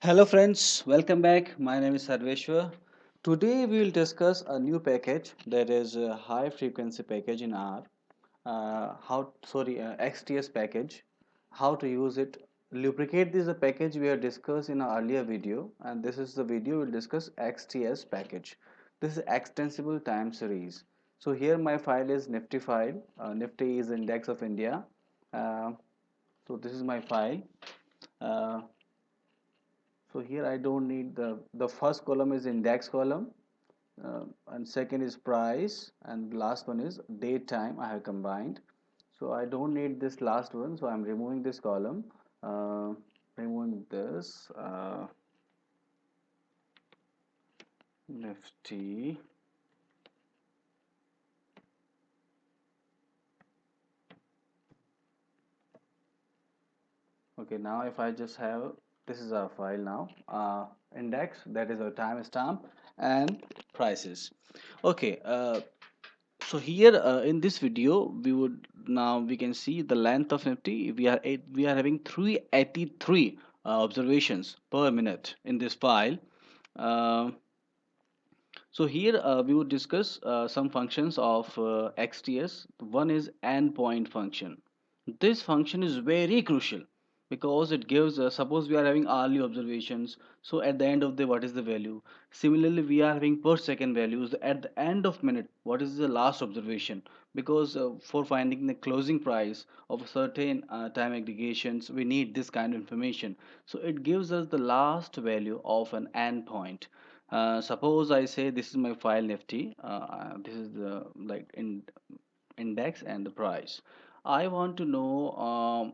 Hello friends, welcome back. My name is Sarveshwar. Today we will discuss a new package that is a high frequency package in R. XTS package. How to use it. Lubricate this is a package we have discussed in our earlier video, and this is the video we'll discuss XTS package. This is extensible time series. So here my file is Nifty file. Nifty is index of India. Uh, so this is my file. Uh, so here I don't need the first column is index column, and second is price, and last one is date time I have combined. So I don't need this last one, so I'm removing this column, uh, removing this Nifty. Okay, now if I just have, this is our file now, index, that is our timestamp, and prices. Okay, so here in this video we can see the length of Nifty. We are having 383 observations per minute in this file. Uh, so here we would discuss some functions of XTS. One is endpoint function. This function is very crucial because it gives, suppose we are having hourly observations. So at the end of the, what is the value? Similarly, we are having per second values. At the end of minute, what is the last observation? Because for finding the closing price of certain time aggregations, we need this kind of information. So it gives us the last value of an endpoint. Suppose I say this is my file Nifty. This is the index and the price. I want to know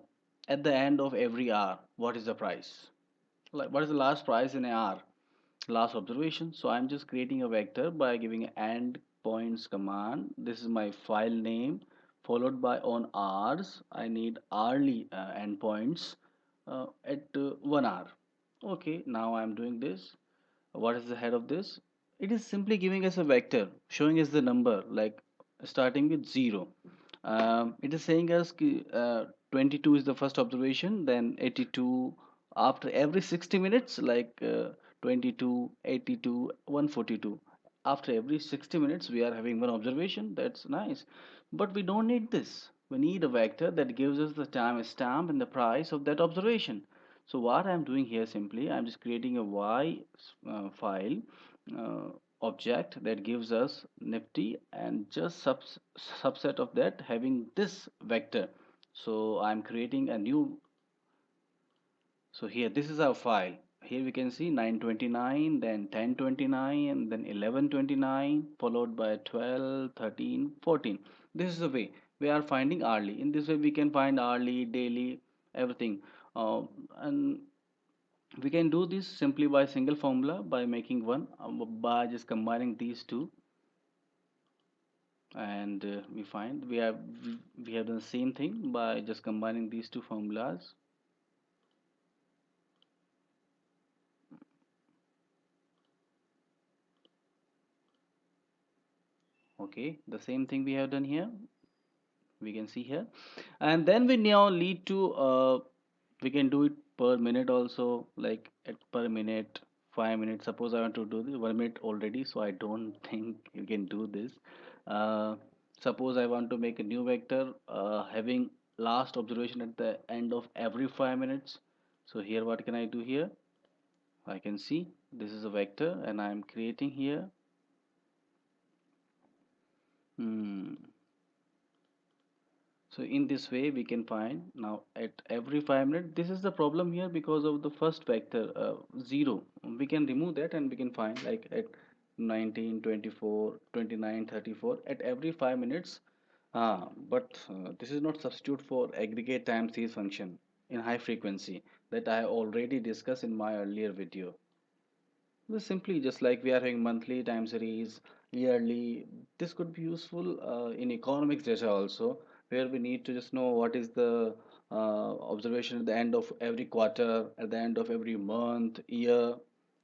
at the end of every hour what is the price. Like what is the last price in an hour? Last observation. So I'm just creating a vector by giving an end points command. This is my file name followed by on hours. I need hourly endpoints at 1 hour. Okay, now I'm doing this. What is the head of this? It is simply giving us a vector showing us the number like starting with 0. It is saying us 22 is the first observation, then 82 after every 60 minutes, like 22, 82, 142. After every 60 minutes, we are having one observation. That's nice. But we don't need this. We need a vector that gives us the time stamp and the price of that observation. So what I'm doing here simply, I'm just creating a Y file uh, object that gives us Nifty and just subset of that having this vector. So I'm creating a new, so here this is our file. Here we can see 929, then 1029, and then 1129, followed by 12, 13, 14. This is the way we are finding hourly. In this way we can find hourly, daily, everything. And we can do this simply by single formula by making one by just combining these two, and we find we have done the same thing by just combining these two formulas. Okay, the same thing we have done here, we can see here. And then we now lead to we can do it per minute also, like at per minute, 5 minutes. Suppose I want to do the 1 minute already, so I don't think you can do this. uh, Suppose I want to make a new vector having last observation at the end of every 5 minutes. So here what can I do here? I can see this is a vector and I'm creating here. hmm. So in this way we can find now at every 5 minutes. This is the problem here because of the first vector 0. We can remove that and we can find like at 19, 24, 29, 34 at every 5 minutes. But this is not substitute for aggregate time series function in high frequency that I already discussed in my earlier video. Well, simply just like we are having monthly time series, yearly, this could be useful in economics data also, where we need to just know what is the observation at the end of every quarter, at the end of every month, year.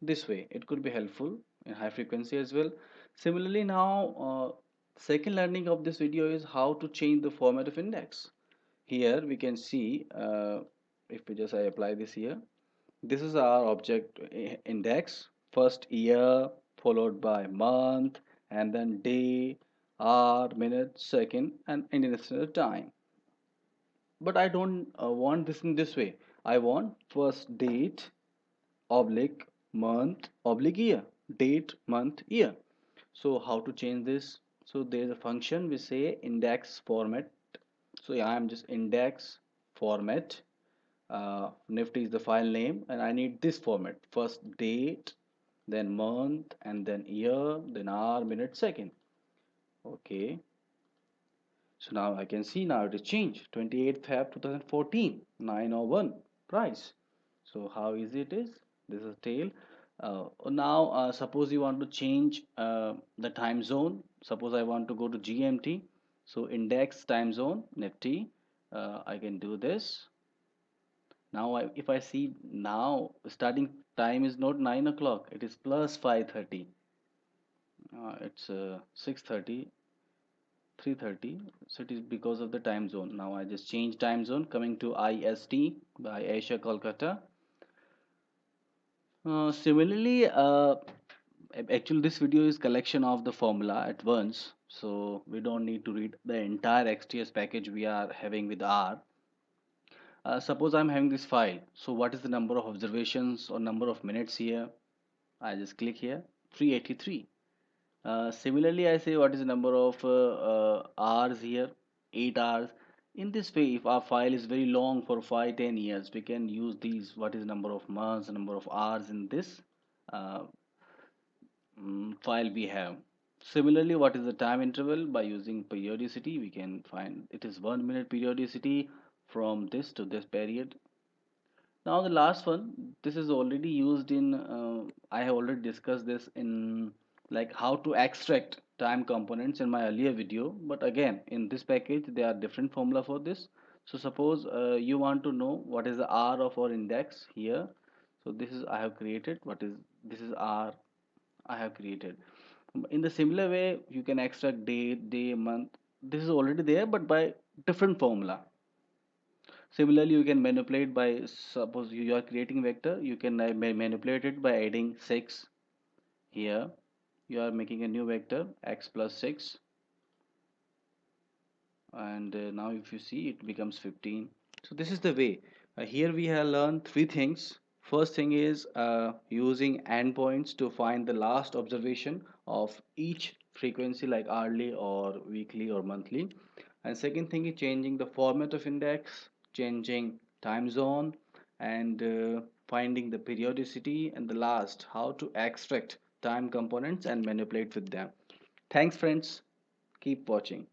This way, it could be helpful in high frequency as well. Similarly, now, second learning of this video is how to change the format of index. Here we can see, if we just I apply this here, This is our object index. First year, followed by month, and then day, hour, minute, second, and Indian Standard Time. But I don't want this in this way. I want first date, oblique, month, oblique year. Date, month, year. So how to change this? So there's a function we say index format. So yeah, I'm just index format. Nifty is the file name, and I need this format: first date, then month, and then year, then hour, minute, second. Okay, so now I can see now it is changed. 28th Feb 2014, 901 price. So how easy it is? This is tail. Now suppose you want to change the time zone. Suppose I want to go to GMT. So index time zone Nifty. I can do this. Now if I see now starting time is not 9 o'clock, it is plus 5:30. It's 6:30, 3:30. So it is because of the time zone. Now I just change time zone coming to IST by Asia Kolkata. Similarly, actually this video is collection of the formula at once. So we don't need to read the entire XTS package we are having with R. Suppose I'm having this file. So what is the number of observations or number of minutes here? I just click here, 383. Similarly, I say what is the number of hours here, 8 hours. In this way, if our file is very long for 5, 10 years, we can use these, what is the number of months, number of hours in this uh, file we have. Similarly, what is the time interval? By using periodicity, we can find it is 1 minute periodicity from this to this period. Now the last one, this is already used in, I have already discussed this in like how to extract time components in my earlier video. But again, in this package, there are different formula for this. So suppose you want to know what is the R of our index here. So this is I have created. What is this is R I have created. In the similar way, you can extract date, day, month. This is already there, but by different formula. Similarly, you can manipulate by suppose you are creating vector, you can manipulate it by adding 6 here. You are making a new vector x plus 6, and now if you see it becomes 15. So this is the way. Here we have learned three things. First thing is using endpoints to find the last observation of each frequency like hourly or weekly or monthly. And second thing is changing the format of index, changing time zone, and finding the periodicity. And the last, how to extract time components and manipulate with them. Thanks friends. Keep watching.